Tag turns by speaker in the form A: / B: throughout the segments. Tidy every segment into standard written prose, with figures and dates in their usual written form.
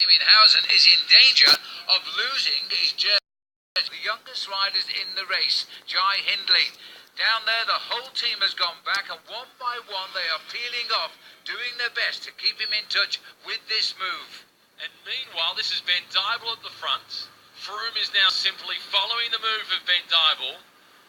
A: Hausen is in danger of losing his jersey. The youngest riders in the race, Jai Hindley. Down there, the whole team has gone back, and one by one they are peeling off, doing their best to keep him in touch with this move.
B: And meanwhile, this is Ben Dybel at the front. Froome is now simply following the move of Ben Dybel,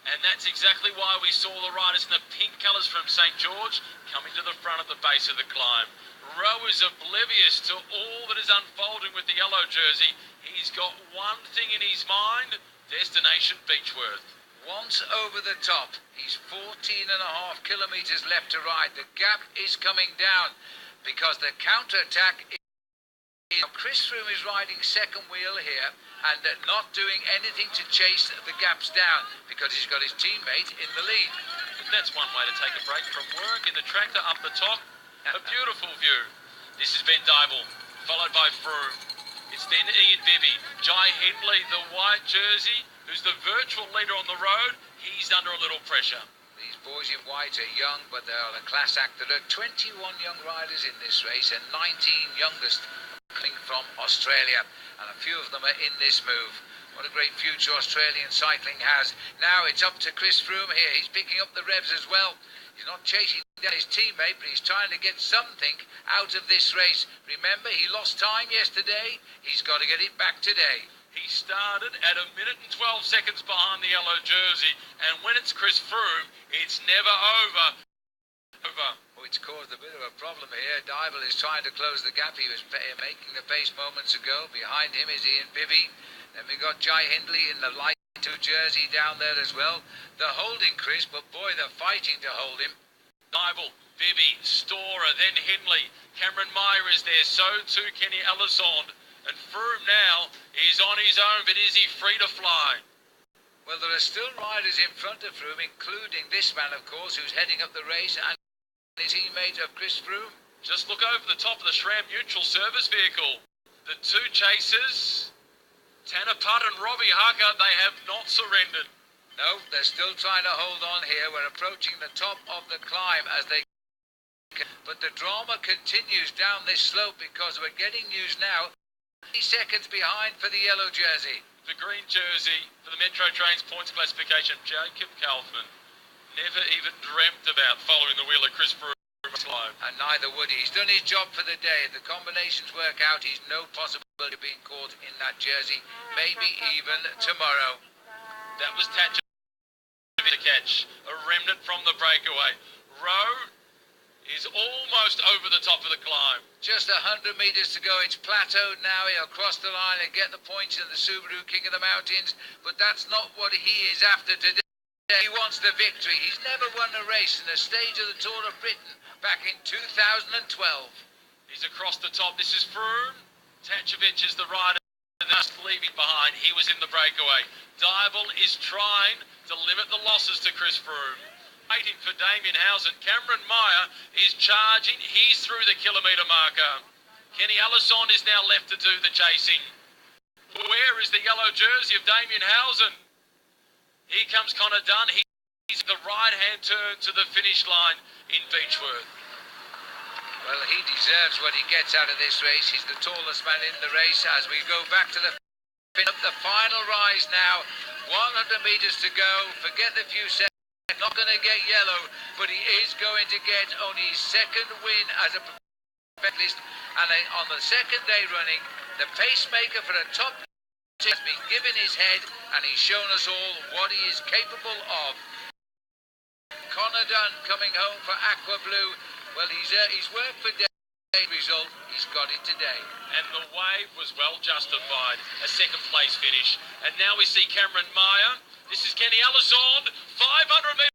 B: and that's exactly why we saw the riders in the pink colours from St George coming to the front at the base of the climb. Rowe is oblivious to all that is unfolding with the yellow jersey. He's got one thing in his mind: destination Beechworth.
A: Once over the top, he's 14.5 kilometres left to ride. The gap is coming down because the counter-attack is... Chris Froome is riding second wheel here and not doing anything to chase the gaps down because he's got his teammate in the lead.
B: That's one way to take a break from work. In the tractor up the top, a beautiful view. This is Ben Dybel, followed by Froome. It's then Ian Bibby. Jai Hindley, the white jersey, who's the virtual leader on the road, he's under a little pressure.
A: These boys in white are young, but they're a class act. There are 21 young riders in this race and 19 youngest coming from Australia, and a few of them are in this move. What a great future Australian cycling has. Now it's up to Chris Froome here. He's picking up the revs as well. He's not chasing down his teammate, but he's trying to get something out of this race. Remember, he lost time yesterday. He's got to get it back today.
B: He started at 1 minute and 12 seconds behind the yellow jersey, and when it's Chris Froome, it's never over.
A: Oh, it's caused a bit of a problem here. Dybel is trying to close the gap. He was making the pace moments ago. Behind him is Ian Bibby. Then we got Jai Hindley in the light 2 jersey down there as well. They're holding Chris, but boy, they're fighting to hold him.
B: Dybel, Bibby, Storer, then Hindley. Cameron Meyer is there, so too Kenny Alisson. And Froome now is on his own, but is he free to fly?
A: Well, there are still riders in front of Froome, including this man, of course, who's heading up the race, and his teammate of Chris Froome.
B: Just look over the top of the SRAM neutral service vehicle. The 2 chasers, Tanner Putt and Robbie Hucker, they have not surrendered.
A: No, they're still trying to hold on here. We're approaching the top of the climb as they... But the drama continues down this slope because we're getting news now. 30 seconds behind for the yellow jersey.
B: The green jersey for the Metro Trains points classification, Jacob Kaufman. Never even dreamt about following the wheel of Chris Froome.
A: And neither would he. He's done his job for the day. If the combinations work out, he's no possibility of being caught in that jersey. Maybe even tomorrow.
B: That was Thatcher to catch. A remnant from the breakaway. Rowe is almost over the top of the climb.
A: Just 100 metres to go. It's plateaued now. He'll cross the line and get the points in the Subaru King of the Mountains. But that's not what he is after today. He wants the victory. He's never won a race in a stage of the Tour of Britain back in 2012.
B: He's across the top. This is Froome. Tatchevich is the rider that's leaving behind. He was in the breakaway. Dybel is trying to limit the losses to Chris Froome. Waiting for Damien Hausen. Cameron Meyer is charging. He's through the kilometre marker. Kenny Alisson is now left to do the chasing. Where is the yellow jersey of Damien Hausen? Here comes Connor Dunn. He's the right-hand turn to the finish line in Beechworth.
A: Well, he deserves what he gets out of this race. He's the tallest man in the race as we go back to the final rise now. 100 metres to go. Forget the few seconds. Not going to get yellow, but he is going to get only his 2nd win as a professionalist. And on the 2nd day running, the pacemaker for the top has been given his head, and he's shown us all what he is capable of. Connor Dunn coming home for Aqua Blue. Well, he's worked for day. Result, he's got it today.
B: And the wave was well justified. A 2nd place finish. And now we see Cameron Meyer. This is Kenny Alisson. 500 metres.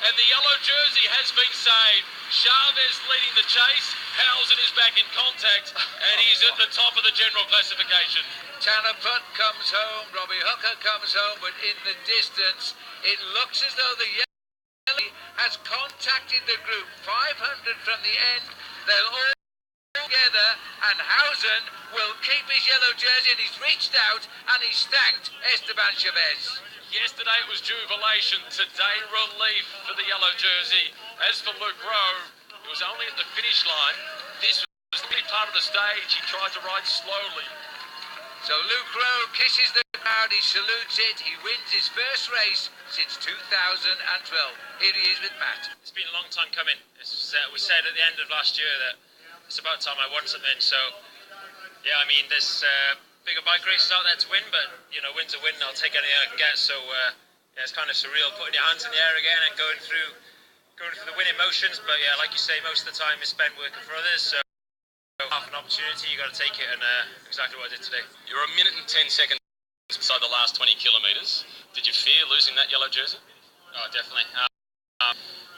B: And the yellow jersey has been saved. Chavez leading the chase. Hausen is back in contact, and he's at the top of the general classification.
A: Tanner Putt comes home, Robbie Hucker comes home, but in the distance, it looks as though the yellow has contacted the group. 500 from the end, they'll all together, and Hausen will keep his yellow jersey, and he's reached out, and he's thanked Esteban Chavez.
B: Yesterday it was jubilation, today relief for the yellow jersey. As for Luke Rowe, it was only at the finish line. This was the big part of the stage. He tried to ride slowly.
A: So Luke Rowe kisses the crowd, he salutes it, he wins his first race since 2012. Here he is with Matt.
C: It's been a long time coming. We said at the end of last year that it's about time I won something. So, yeah, I mean, there's bigger bike races out there to win, but, you know, win's a win. I'll take anything I can get. So, yeah, it's kind of surreal putting your hands in the air again and going through the winning motions. But, yeah, like you say, most of the time is spent working for others. So, half an opportunity, you got to take it, and exactly what I did today.
B: You're a minute and 10 seconds beside the last 20 kilometres. Did you fear losing that yellow jersey?
C: Oh, definitely.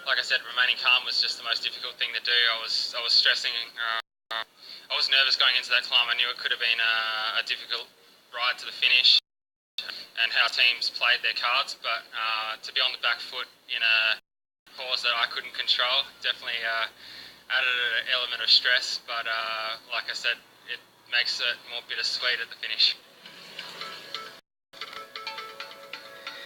C: Like I said, remaining calm was just the most difficult thing to do. I was stressing. I was nervous going into that climb. I knew it could have been a difficult ride to the finish, and how teams played their cards. But to be on the back foot in a course that I couldn't control definitely added an element of stress. But like I said, it makes it more bittersweet at the finish.